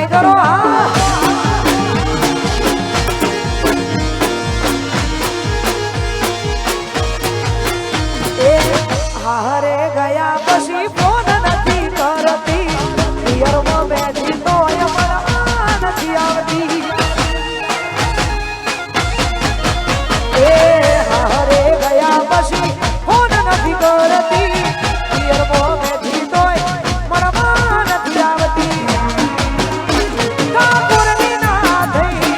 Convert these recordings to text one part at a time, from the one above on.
ટાઈગરો હારે ગયા પછી ફોન નથી કરતી પિયરમાં બેઠી તો નથી આવતી હારે ગયા પછી ફોન નથી કરતી પિયરમાં બેઠી તો નથી આવતી ઠાકોરની ના થઈ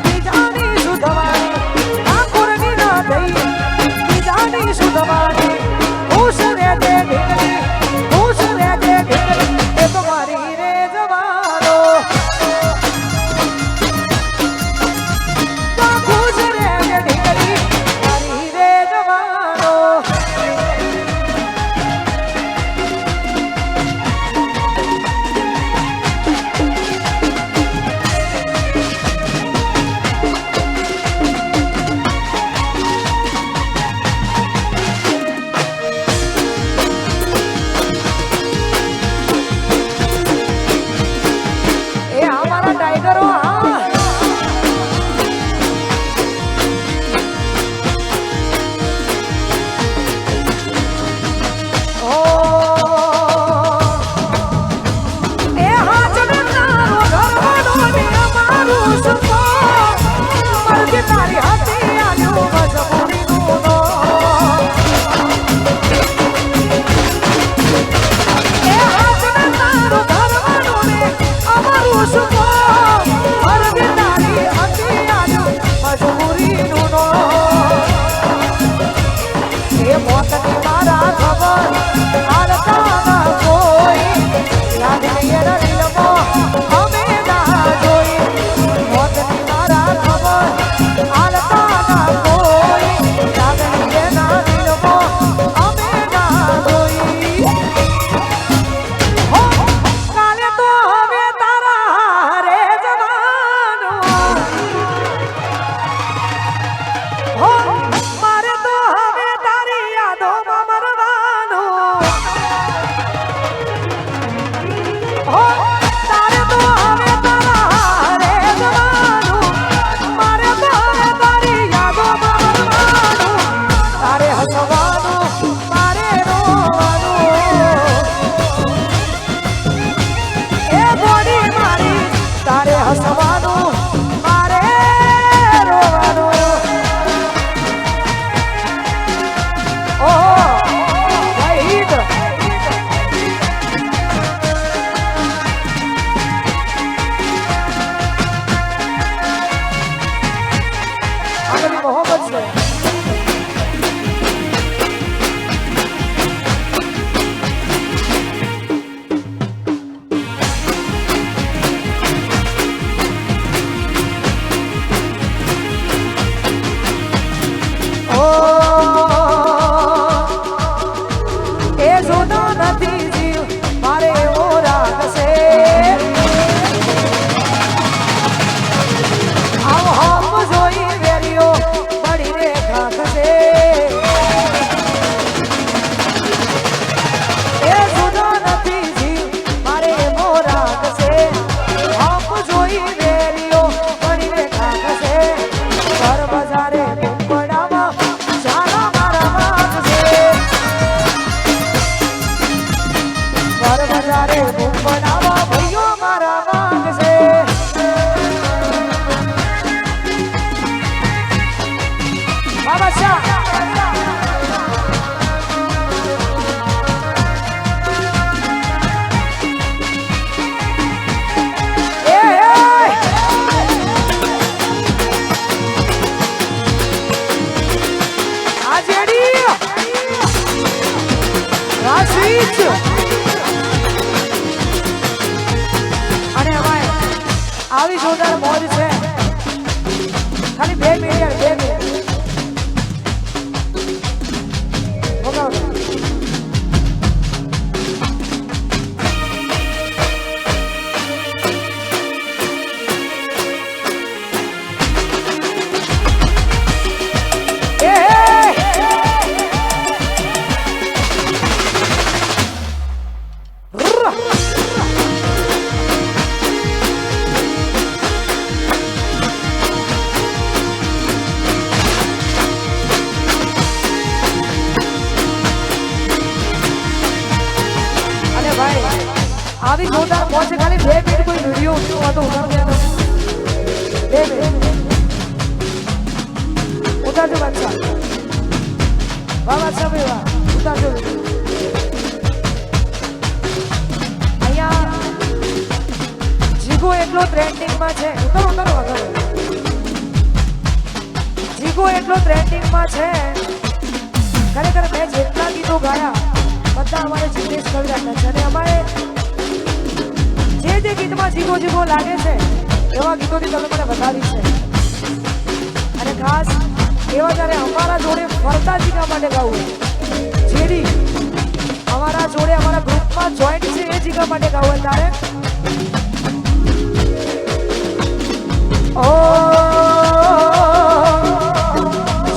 બીજાની સુધવાની ઠાકોરની ના થઈ બીજાની સુધવાની ખુશ રહેજે ઘેરી ખુશ રહેજે ઘેરી એ તો મારી રે જવાનો તો ખુશ રહેજે ઘેરી મારી રે જવાનો ટાઈગરો તારી હાથી આવ્યું આવી જોરદાર મોજ છે ખાલી 2 મિનિટ 2 મિનિટ આવી જોરદાર પહોંચે ખાલી 2 મિનિટ કોઈ વિડિયો ઉતારતો ઉતારજો બાદશાહ વાહ બાદશાહ ભાઈ વાહ ઉતારજો અહીંયા જીગો એટલો ટ્રેન્ડિંગમાં છે ઉતારો આગળ જીગો એટલો ટ્રેન્ડિંગમાં છે ખરેખર મેં જેટલા ગીતો ગાયા બધા અમારે જિગ્નેશ કવિરાજના છે અને અમારે જે ગીતમાં જીગો જીગો લાગે છે એવા ગીતોની તમે મને બતાવી છે અને ખાસ એવા જ્યારે અમારા જોડે ફરતા જીગા માટે ગાવું જેડી અમારા જોડે અમારા ગ્રુપમાં જોઈન્ટ છે એ જીગા માટે ગાવું ત્યારે ઓ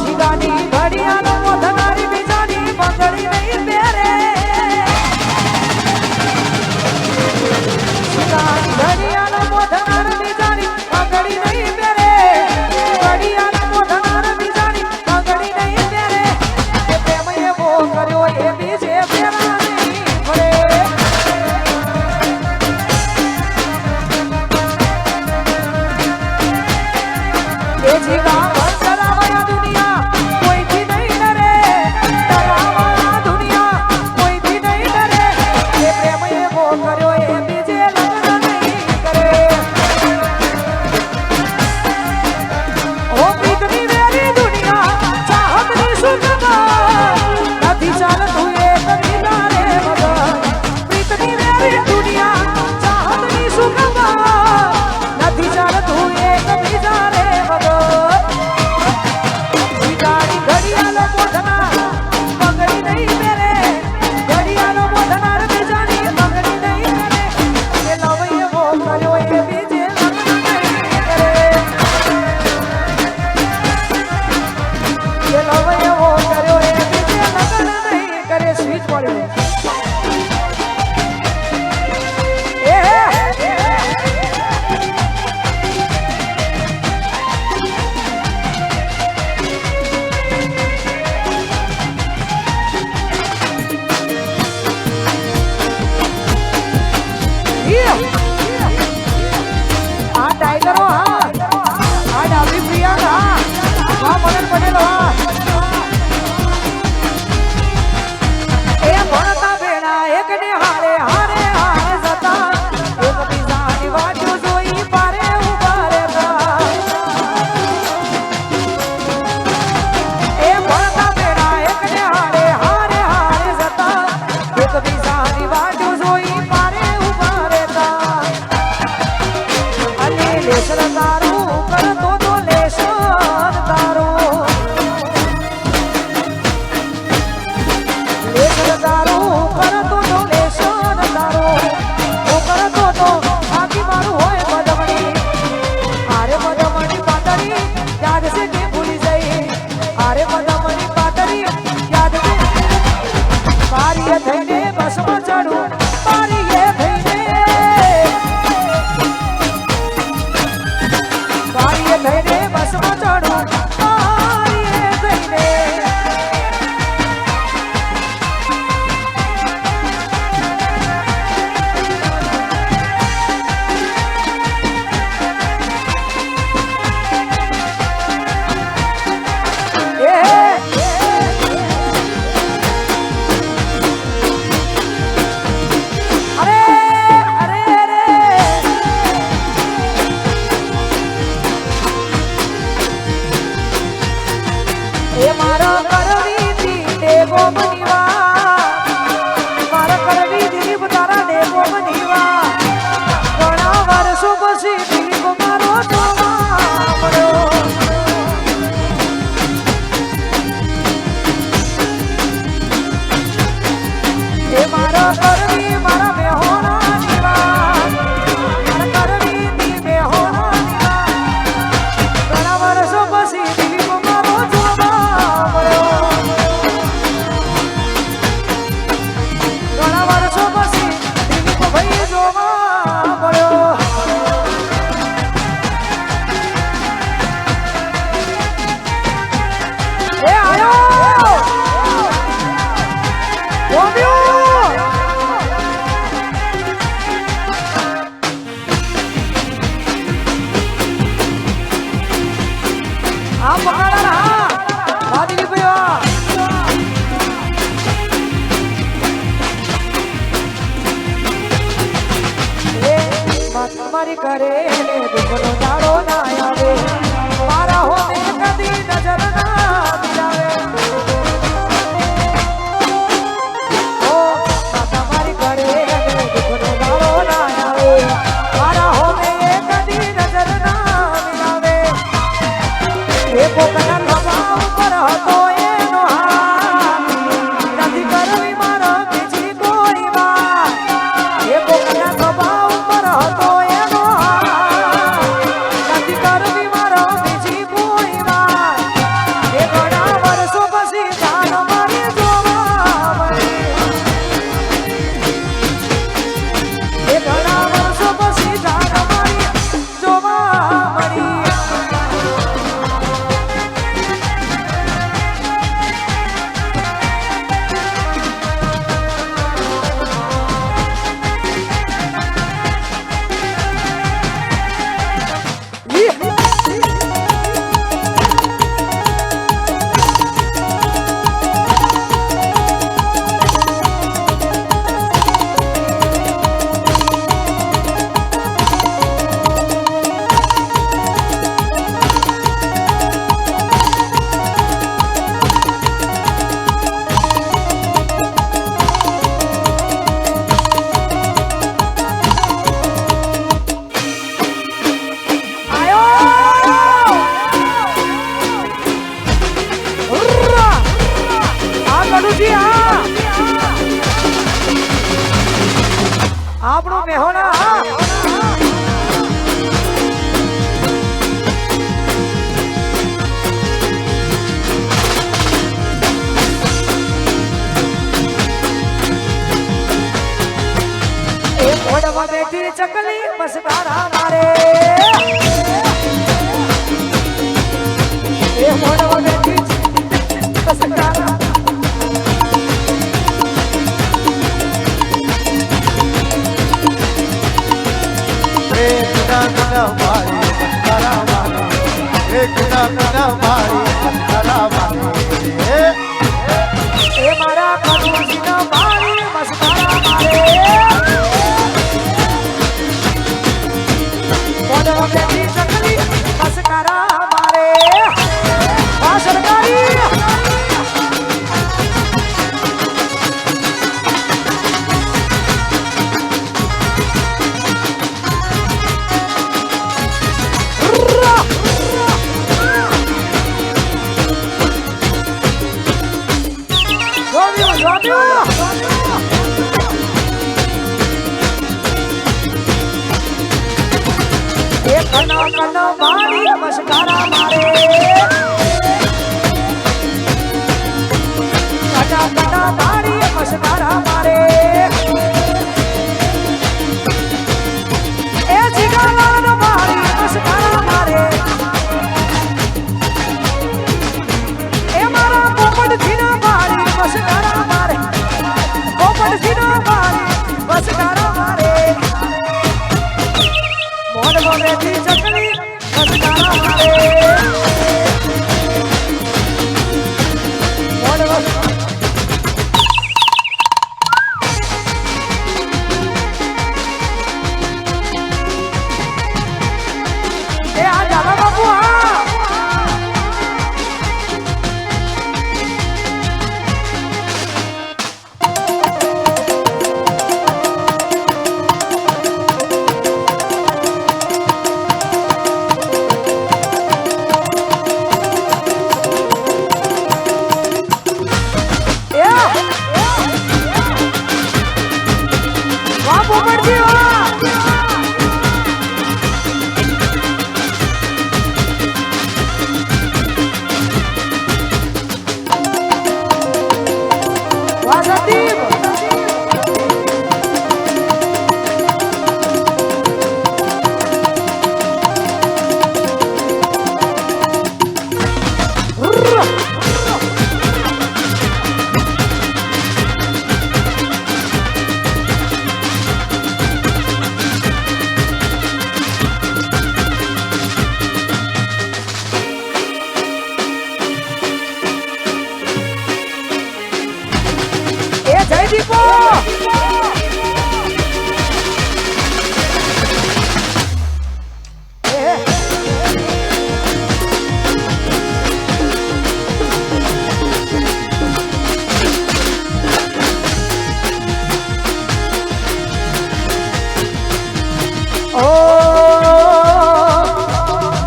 જીગાની ઘડિયાળો મોઢનારી બીજાની બંગડી નહીં પહેરે જીગાની ઘડિયાળો મોઢનારી બીજાની બંગડી નહીં પહેરે ઘડિયાળો મોઢનારી બીજાની બંગડી નહીં પહેરે એ પ્રેમ એવો કર્યો એ બીજે ફેરા નહીં પડે એ જીગા મારી કરે દુઃખનો દાડો ના આવે મારા હોમે કદી નજર ના મિલાવે ઓ માતા મારી કરે દુઃખનો દાડો ના આવે મારા હોમે કદી નજર ના મિલાવે એ પોતાના ખભા ઉપર હતો એનો હાથ નથી કરવી મારા બીજી કોઈ વાત એ પોતાના ખભા ઉપર હતો એનો હાથ નથી કરવી મારા બીજી કોઈ વાત એ ઘણા વર્ષો પછી જાણ મારી જોવા મળી એ ઘણા વર્ષો પછી જાણ મારી જોવા મળી આપણો મેહોણા એ મોડમાં બેઠી ચકલી મસ્કારા મારે એ મોડમાં બેઠી મસ્કારા એ મારા કનુજીનો મારી મસ્કારા મારે મોઢા બેઠી ચકલી મસ્કારા મારે પાછળ ગાડી કનો મારી મસ્કારા મારે કનો મારી મસ્કારા મારે એ જીગાલાનો મારી મસ્કારા મારે એ મારા પોપટજીનો મારી મસ્કારા મારે પોપટજીનો મારી મસ્કારા મારે મોઢ બોલેથી ચકલી મસ્કારા મારે મોઢ બોલે એ આ જાવા બાપુ હા ઓ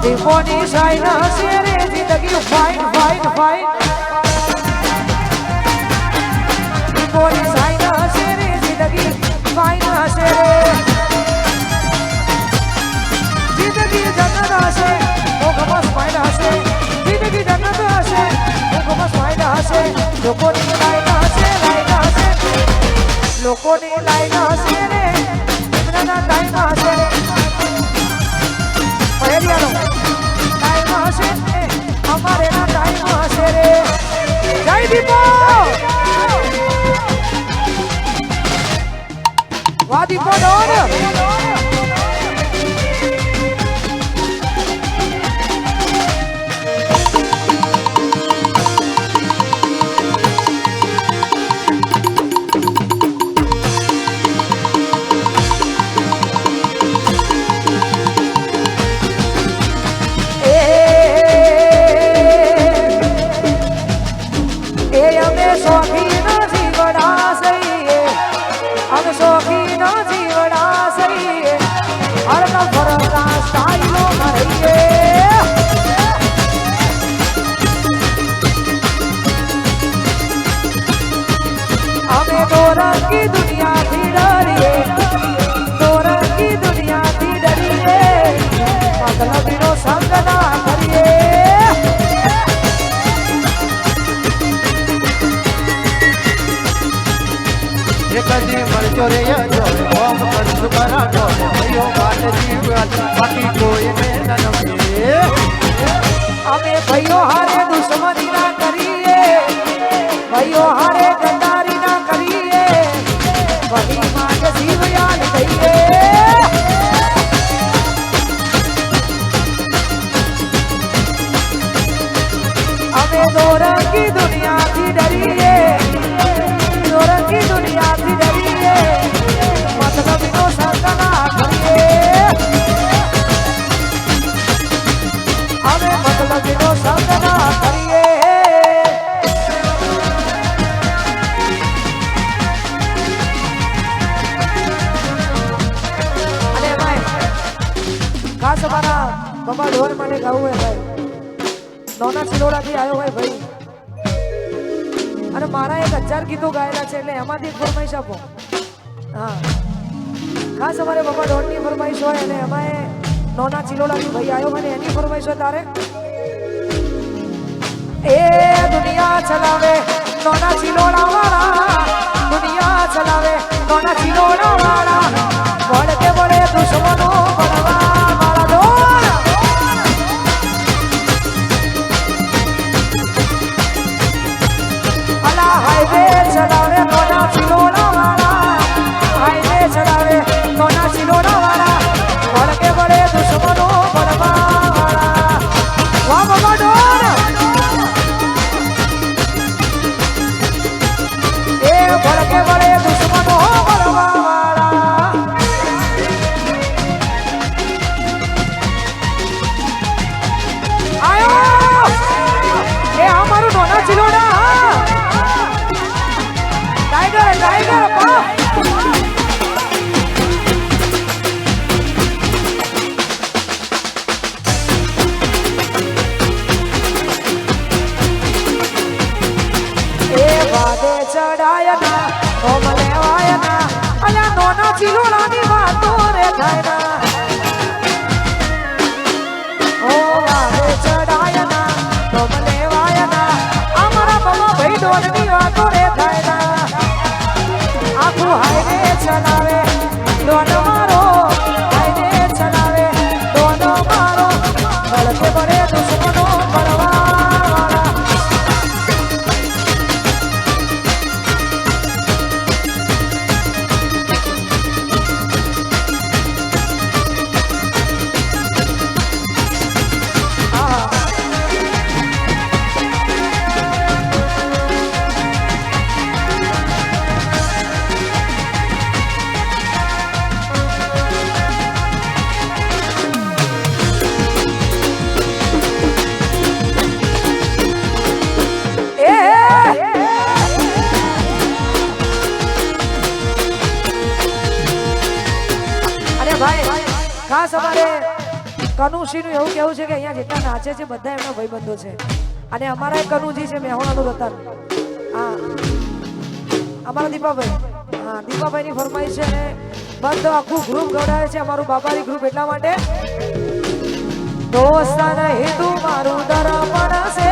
દીપોની સાઈના શેરે જિંદગી ફાઇન ફાઇન ફાઇન દીપોની સાઈના શેરે જિંદગી ફાઇન શેરે જિંદગી જન્નત હશે મોગમસ ફાઇન હશે જિંદગી જન્નત હશે મોગમસ ફાઇન હશે લોકોની લાઈન હશે લોકોની લાઈન હશે રે એમના ટાઈમ હશે પહેરિયાનો ટાઈમ હશે અમારે ના ટાઈમ હશે રે જય દીપો વાહ દીપો ડોન की दुनिया थी डरिए तोरा की दुनिया थी डरिए मतलब नो संग ना करिए एक दी मरजो रे जो ओम कर सुकरा जो भयो बात जीव बाकी कोई में न नमे हमें भयो हारे दुश्मनी ना करिए भयो हारे गद्दारी ना करिए वही मां के जीव याद करिए हमें दो रंग की दुनिया थी डरिए दो रंग की दुनिया थी डरिए मतलब इनो संगना करिए हमें मतलब इनो संगना करिए हमारा बाबा ढोल माने गाऊ है भाई नौना चिलोड़ा થી આવ્યો હોય ભાઈ અને મારા 1000 ગીતો ગાયેલા છે એટલે એમાંથી એક ફરમાઈશ આપો હા ખાસ અમારે બાબા ઢોલ ની ફરમાઈશ હોય અને અમારે નોના ચિલોડા થી ભાઈ આવ્યો મને એની ફરમાઈશ હોય તારે એ દુનિયા ચલાવે નોના ચિલોડા વાળા દુનિયા ચલાવે નોના ચિલોડા વાળા બોલ કે બોલે દુશ્મનો બળવા चलावे नोना चिलोड़ा वाला हाईवे चलावे नोना चिलोड़ा वाला बोल के बड़े दुश्मनों बड़वा वाला वाह बाबा डोर ए बोल के बड़े दुश्मनों बड़वा वाला आयो ए हमारो नोना चिलोड़ा टाइगर ए वादे चढ़ाया ना कोमले वाया ना अल्या नोना चिलोड़ा नी वातो रे थायना ओ वादे चढ़ाया ना कोमले वाया ना हमारा बाबा भाई डोल नी वातो रे थायना आखू हाईवे चलावे दोनों मारो हाईवे चलावे दोनों मारो बड़े बड़े दुश्मनों बड़वा वाला ભાઈ ખાસ અમારે કનુશીનું એવું કેવું છે કે અહીંયા જેટલા નાચે છે બધા એમના ભાઈબંધો છે અને અમારા એક કનુજી છે મેહોણાનું રતન હા અમારા દીપાભાઈ હા દીપાભાઈની ફરમાઈશ છે અને બધું આખું ગ્રુપ ગવડાવે છે અમારું બાબારી ગ્રુપ એટલા માટે દોસ્ત નહીં તું મારું દરપણ છે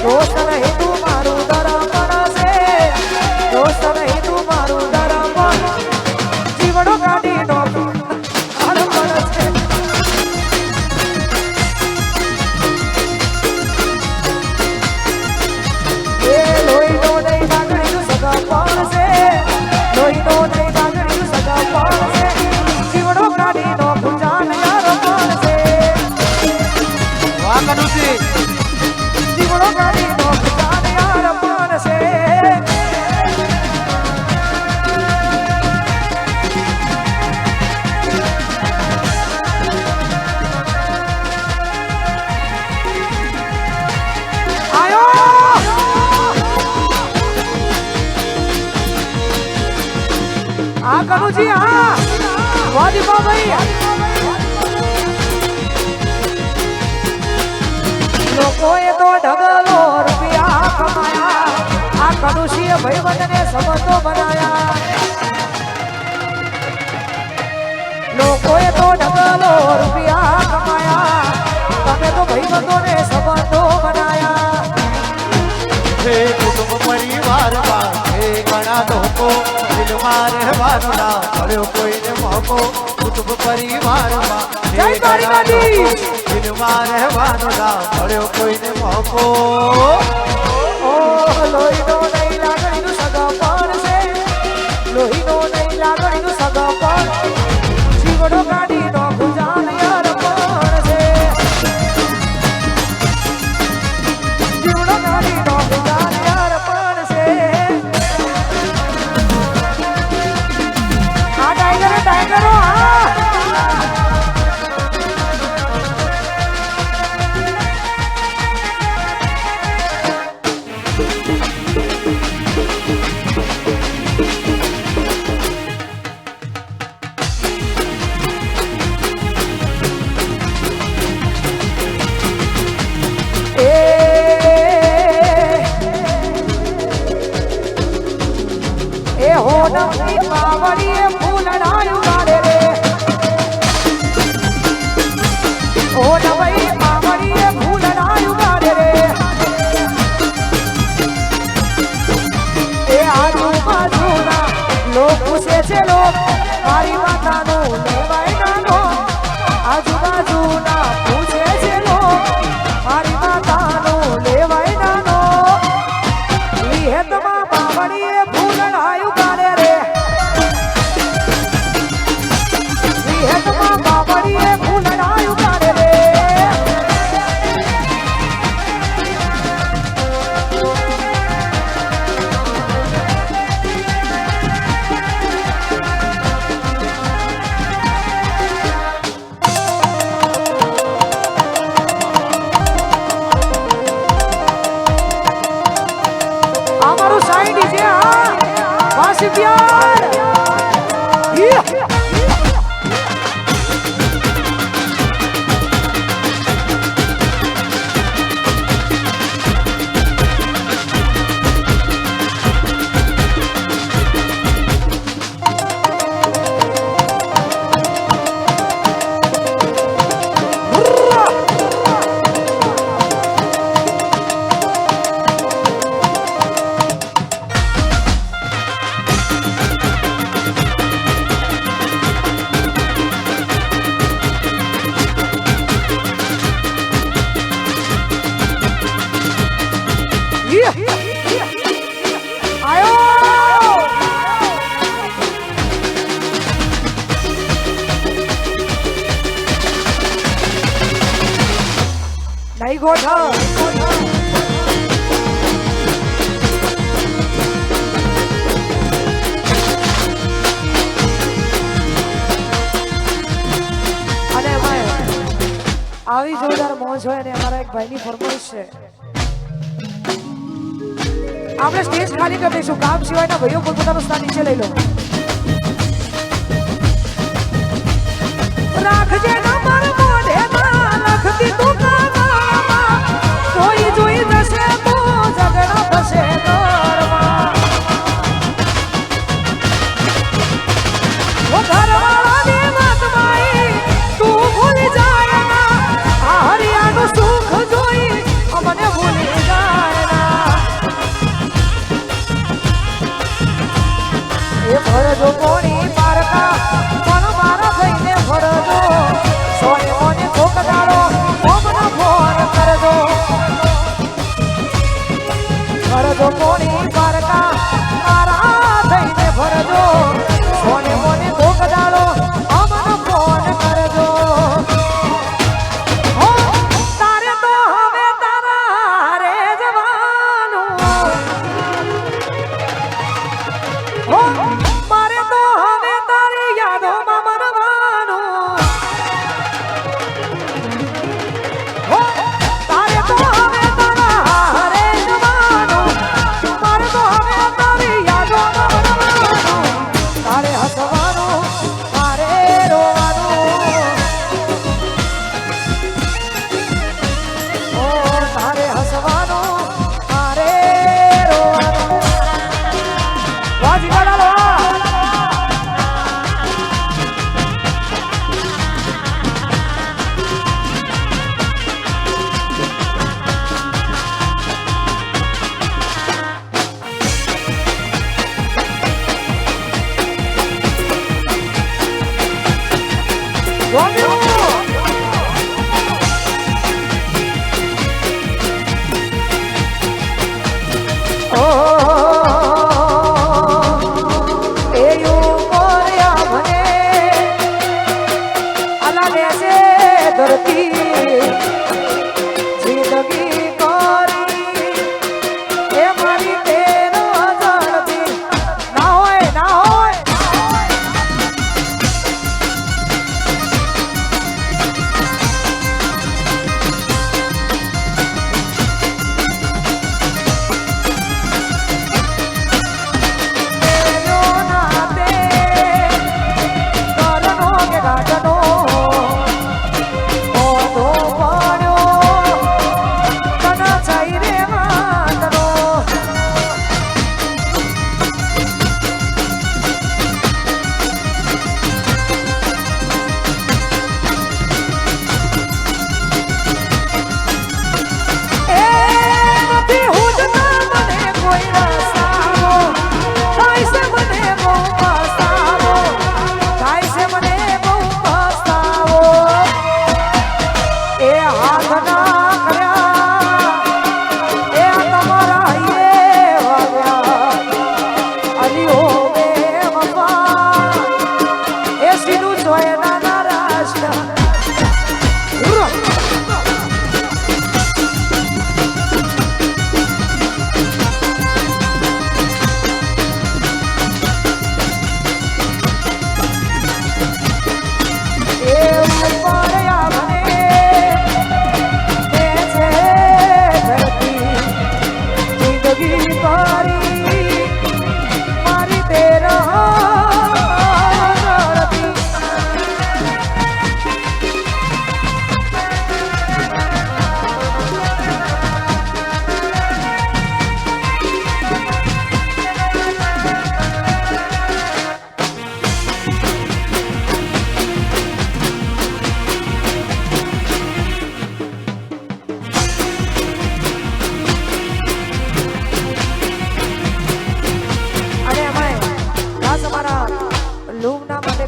દોસ્ત નહીં તું મારું દરપણ છે દોસ્ત નહીં તું મારું દરપણ જીવડો કાઢી નો કનુજી હા વાદીપા ભાઈ લોકોએ તો ઢગલો રૂપિયા કમાયા આ કનુશીએ ભાઈબંધને સંબંધો બનાયા લોકોએ તો ઢગલો રૂપિયા કમાયા તમે તો ભાઈબંધોને સંબંધો બનાયા હે કુટુંબ પરિવારમાં હે ઘણા લોકો દિલમાં રહેવાનો ના મળ્યો કોઈને મોકો કુટુંબ પરિવારમાં હે ઘણા લોકો દિલમાં રહેવાનો ના મળ્યો કોઈને મોકો ઓ લોહીનો નહીં લાગણીનું સગાપણ છે લોહીનો નહીં લાગણીનું સગાપણ જીવડો કાઢીનો ગુજાન અર્પણ છે જીવડો કાઢીનો ગુજાન અર્પણ છે આ ટાઈગરો હા એ હોનમની પાવડીએ ફૂલડાયું ગાડે રે હોનમની પાવડીએ ફૂલડાયું ગાડે રે એ આજુબાજુના લોક પૂછે છે લોક મારી માતાનું લેવાય નાનો આજુબાજુના પૂછે છે લોક મારી માતાનું લેવાય નાનો વિહેતમાં પાવડીએ ફૂલડાયું ગાડે રે વિહેતમાં પાવડીએ ફૂલડાયું ગાડે રે અમારું સાઈડ છે હા વાસી પ્યાર નહીં ગોઠવ અને આવી જોરદાર મોજ હોય અને અમારા એક ભાઈની ફરમાઈશ છે આપણે સ્ટેજ ખાલી કરી દઈશું કામ સિવાયના ભાઈઓ પોતાનું સ્થાન નીચે લઈ લો એ ભરજો કોણી પારકા પણ મારા થઈને ભરજો સોને મોને કોકડાળો ઓમનો ફોન કરજો ભરજો કોણી પારકા મારા થઈને ભરજો સોને મોને કોકડાળો ઓમનો ફોન કરજો હો તારે તો હવે તારા રે જવાનું હો મારે તો હવે તારી યાદોમાં મરવાનું હો તારે તો હવે તારા રે જવાનું મારે તો હવે તારી યાદોમાં મરવાનું તારે હસવાનું મારે રોવાનું ઓ તારે હસવાનું મારે રોવાનું વાજી ગાડાલો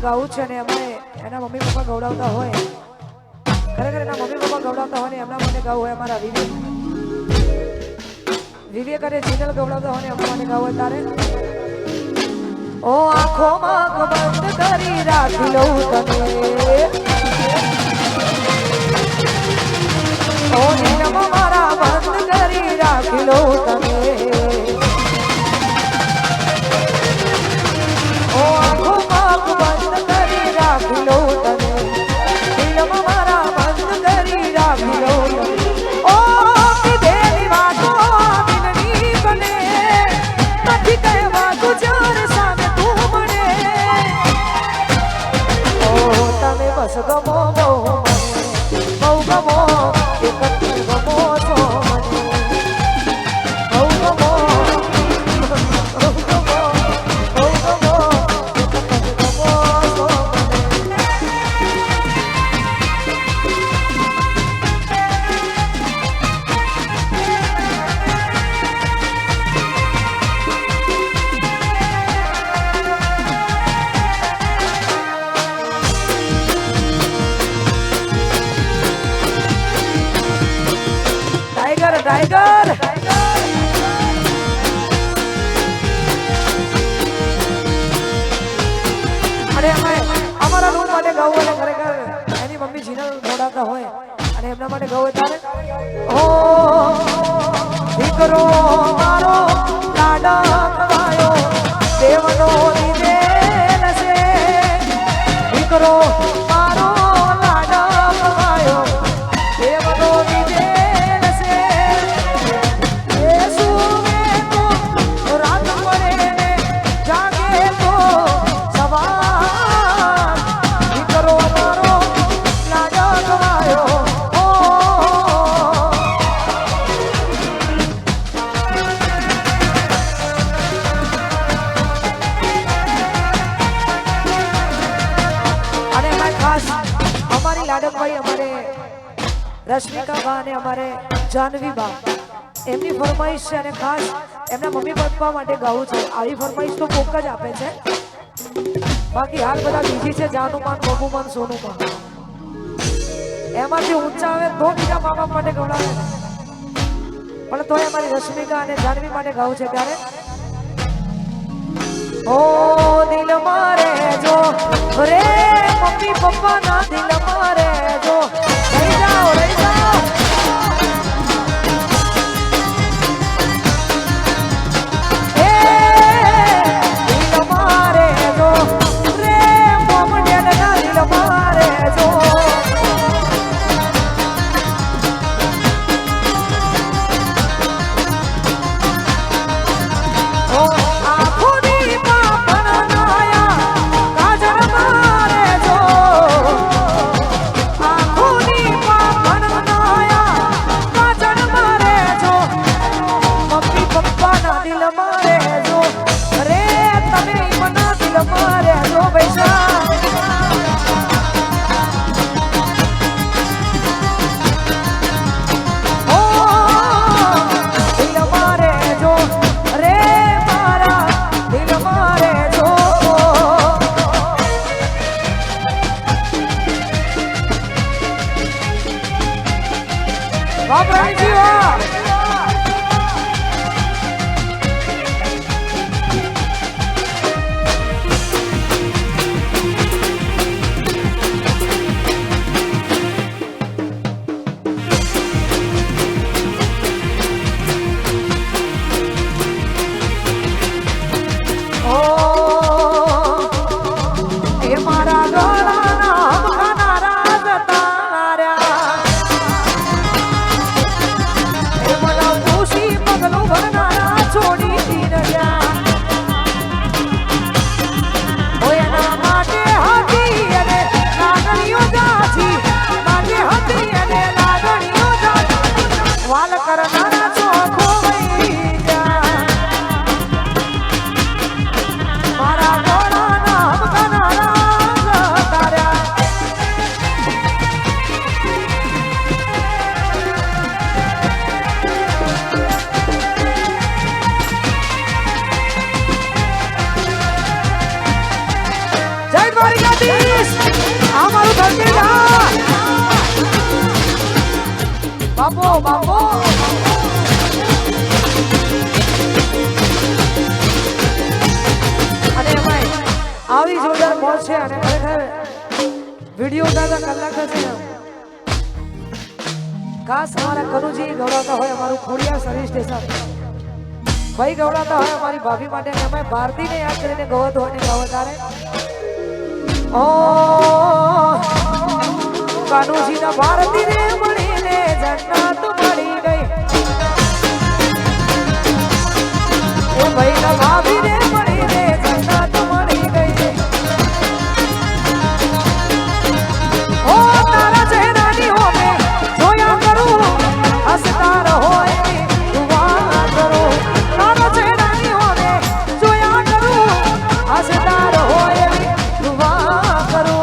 ગાવું છે ને અમે એના મમ્મી પપ્પા ગવડાવતા હોય ખરેખર એના મમ્મી પપ્પા ગવડાવતા હોય ને એમના માટે ગાવું હોય અમારા વિવેક અને જીનલ ગવડાવતા હોય ને એમના માટે ગાવું હોય તારે ઓ આંખોમાં બંધ કરી રાખી લઉં તને ઓ નીલમ મારા બંધ કરી રાખી લઉં તને ઓ આંખોમાં બંધ કરી રાખી લઉં તને નીલમ મારા બંધ કરી રાખી લઉં તને ઓ કીધેલી વાતો દિલની બને નથી કહેવા તું જ્યારે સામે તું મળે ઓ તમે બસ ગમો બહુ મને બહુ ગમો એક તું ગમો છો મને બહુ ગમો ટાઈગર અને અમારા રૂમ માટે ગાવું અને ખરેખર એની મમ્મી જીનલ દોડાતા હોય અને એમના માટે ગાવું તારે ઓ દીકરો મારો લાડકવાયો દેવનો દીધેલ છે દીકરો મારો લાડકવાયો દેવનો દીધેલ છે એ સુવે તો રાત પડે ને જાગે તો સવાર દીકરો મારો લાડકવાયો અમારી લાડકભાઈ અમારે રશ્મિકા બા અને અમારે જાનવી બા એમની ફરમાઈશ છે અને ખાસ એમના મમ્મી પપ્પા માટે ગાવું છે આવી ફરમાઈશ તો કોક જ આપે છે બાકી હાલ બધા બીજી છે જાનુમાન બબુમાન સોનુમાન એમાંથી ઊંચા આવે તો બીજા મા બાપ માટે ગવડાવે પણ તોય અમારી રશ્મિકા અને જાનવી માટે ગાવું છે ત્યારે ઓ દિલ મારે જો રે મમ્મી પપ્પા ના દિલ મારે જો રહી જાઓ રહી જાઓ એ દિલ મારે જો રે મમ્મી ના દિલ મારે જો બાપો બાપો અને ભાઈ આવી જોરદાર મોજ છે અને ખરેખર વિડિયો ઉતારતા કલાક થશે ખાસ અમારા કનુજી ગવડાવતા હોય અમારું ખોડિયાર સર્વિસ સ્ટેશન ભાઈ ગવડાવતા હોય અમારી ભાભી માટે અને અમે ભારતીને યાદ કરીને ગવત હોય ને ગવત આરે ઓ કાનુજીના ભારતીને મળીને જન્નત મળી ગઈ એ ભાઈના ભાભીને મળીને જન્નત મળી ગઈ ઓ તારા ચહેરાની હોમે જોયા કરું હસતા રહો એની દુઆ કરો તારા ચહેરાની હોમે જોયા કરું હસતા રહો એની દુઆ કરો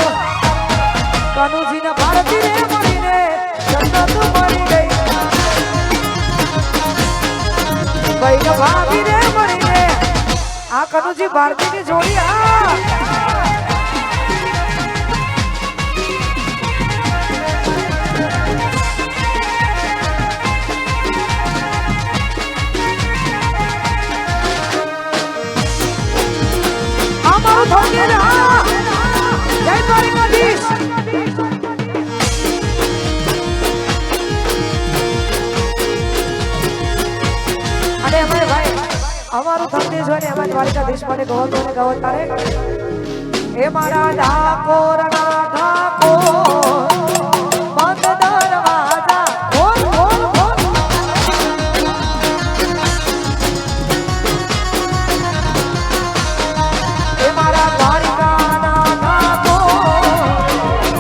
કાનુજીના ભારતીને મળીને જન્નત મળી ગઈ ભાઈના ભાભીને મળીને આ કનુજી ભારતીની જોડી થોકે હા જય દ્વારિકાધીશ અને અમારે ભાઈ અમારું થંડી જોઈને અમારી દ્વારિકાધીશ માટે ગવતો ને ગવત તારે એ મારા ડાકોર ના ઠાકોર બંધ દરવાજા ખોલ ખોલ ખોલ એ મારા દ્વારિકા ના ઠાકોર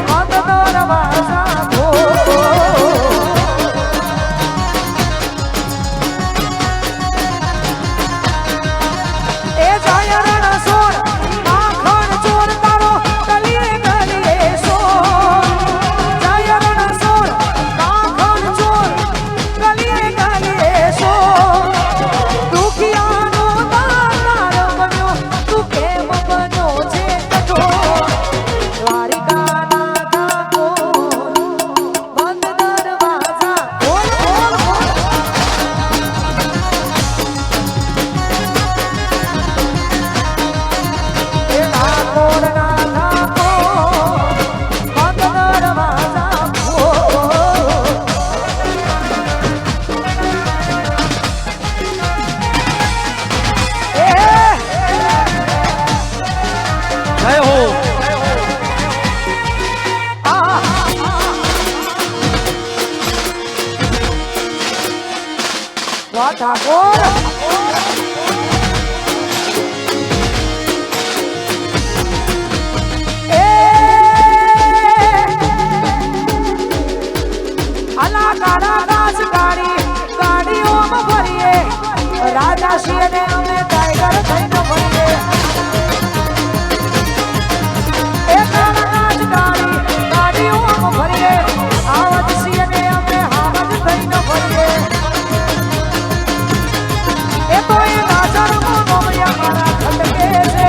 બંધ દરવાજા ખોલ એ જાય રણ સોર માખણ ચોર તારો ગલીએ ગલીએ સોર જાય રણ સોર માખણ ચોર ગલીએ ગલીએ સોર દુખિયાનો દાતાર બન્યો તું કેમ બન્યો છે કઠોર દ્વારિકાના ઠાકોર બંધ દરવાજા ખોલ ખોલ ખોલ એ ઠાકોર ના ઠાકોર બંધ દરવાજા ખોલ જય હો વાહ ઠાકોર એ અલા કાળા રાજ ગાડીઓમાં ફરીએ રાજાશ્રી ને અમે ટાઈગર થઈને ફરીએ એ કાળા રાજ ગાડીઓમાં ફરીએ આવતસિંહ ને અમે હાવજ થઈને ફરીએ એ તો એ નજર મોનોમયા મારા ખટકે છે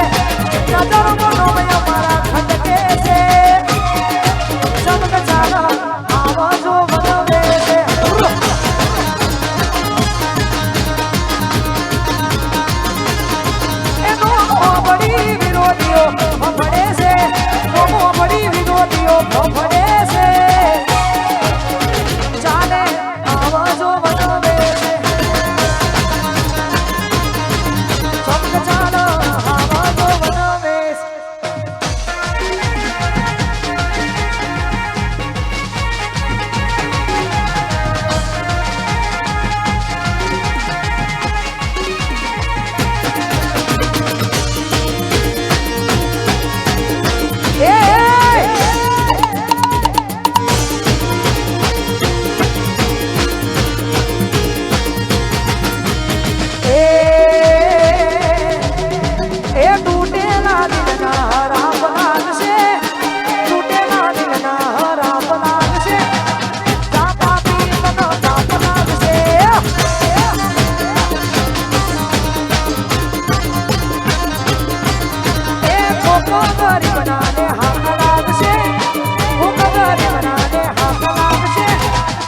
નજર મોનોમયા મારા ખટકે છે સમગ ચાલા આવાજો બનાવે છે એ નો બડી વિરોધીઓ ભડે છે નો બડી વિરોધીઓ ભડે છે ચાલે આવાજો બનાવે છે સમગ ચાલા આવાજો બનાવે છે એ તૂટેલા દિલના રામ લાગશે તૂટેલા દિલના રામ લાગશે જાપા પીરનો જાપ લાગશે એ કોકો ગરીબનાને હાથ લાગશે કોકો ગરીબનાને હાથ લાગશે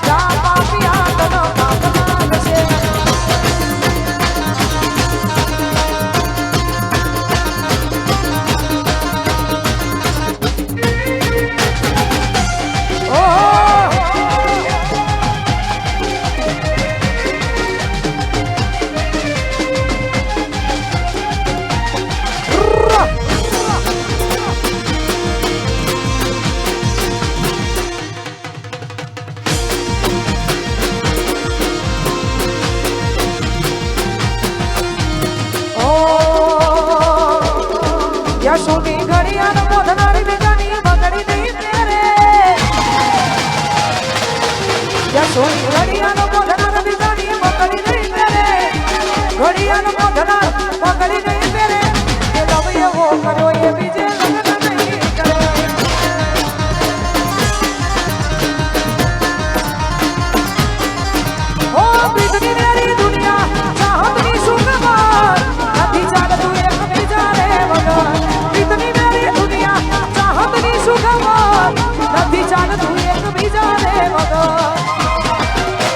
જાપા પીરનો જાપ લાગશે યશુની ઘડિયાળ મોઢનારી બીજાની બગડી નહીં તેરે યશુની ઘડિયાળ મોઢનાર બીજાની બગડી નહીં તેરે ઘડિયાળ મોઢનાર બગડી નહીં તેરે એ લવ એવો કર્યો એ બીજે લગ્ન નહીં કરે ઓ બીજની મેરી દુનિયા ચાહતની સુગમાર નથી ચાલતું એક બીજાને વગર બીજની મેરી દુનિયા ચાહતની સુગમાર નથી ચાલતું એક બીજાને વગર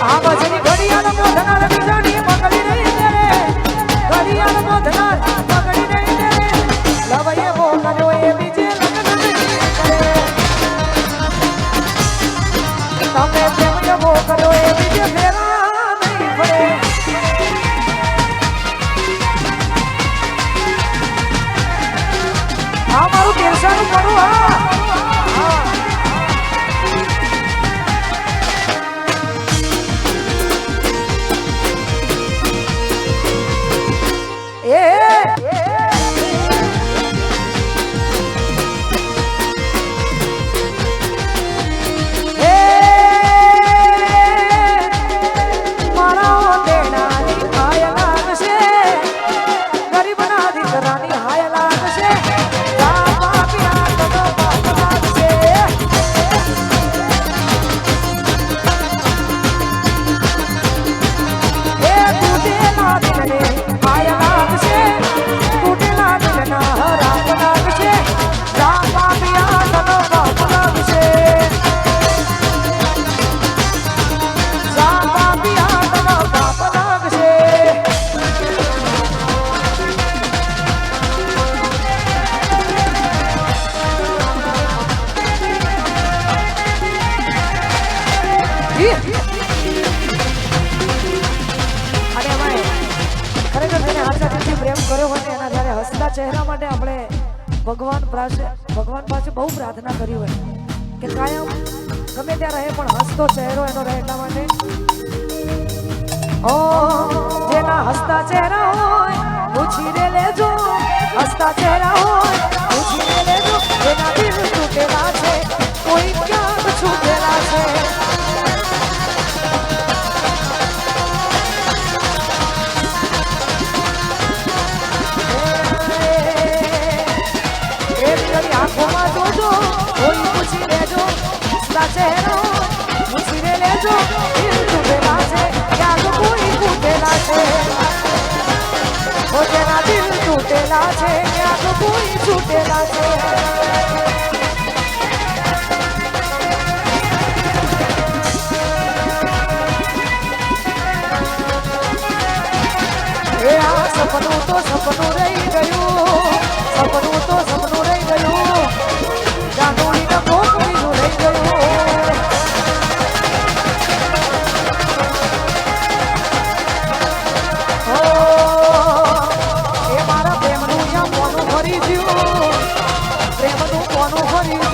આ બજની ઘડિયાળ મોઢનાર બીજાની બગડી નહીં તેરે ઘડિયાળ કર્યો એ બીજે લગ્ન નહીં કરે તમે પ્રેમ એવો કર્યો એ બીજે ફેરા નહીં પડે આ મારું દેવસાનું પડું હા ચહેરા માટે આપણે ભગવાન પાસે બહુ પ્રાર્થના કરી હોય કે કાયમ ગમે ત્યાં રહે પણ હસતો ચહેરો એનો રહે એટલા માટે ઓ જેના હસતા ચહેરા હોય પૂછીને લેજો હસતા ચહેરા હોય પૂછીને લેજો એના દિલ તૂટેલા છે કોઈ ક્યાંક છૂટેલા છે આંખોમાં જોજો કોઈ પૂછી લેજો હસતા ચહેરો પૂછીને લેજો દિલ તૂટેલા છે ક્યાંક કોઈ તૂટેલા છે જેના દિલ તૂટેલા છે ક્યાંક કોઈ છૂટેલા છે એ આ સપનું તો સપનું રહી ગયું સપનું તો સપનું રહી ગયું જાનોડીના ભોગ બીજું રહી ગયું એ મારા પ્રેમનું યા કોનું ફરી ગયું પ્રેમનું કોનું ફરી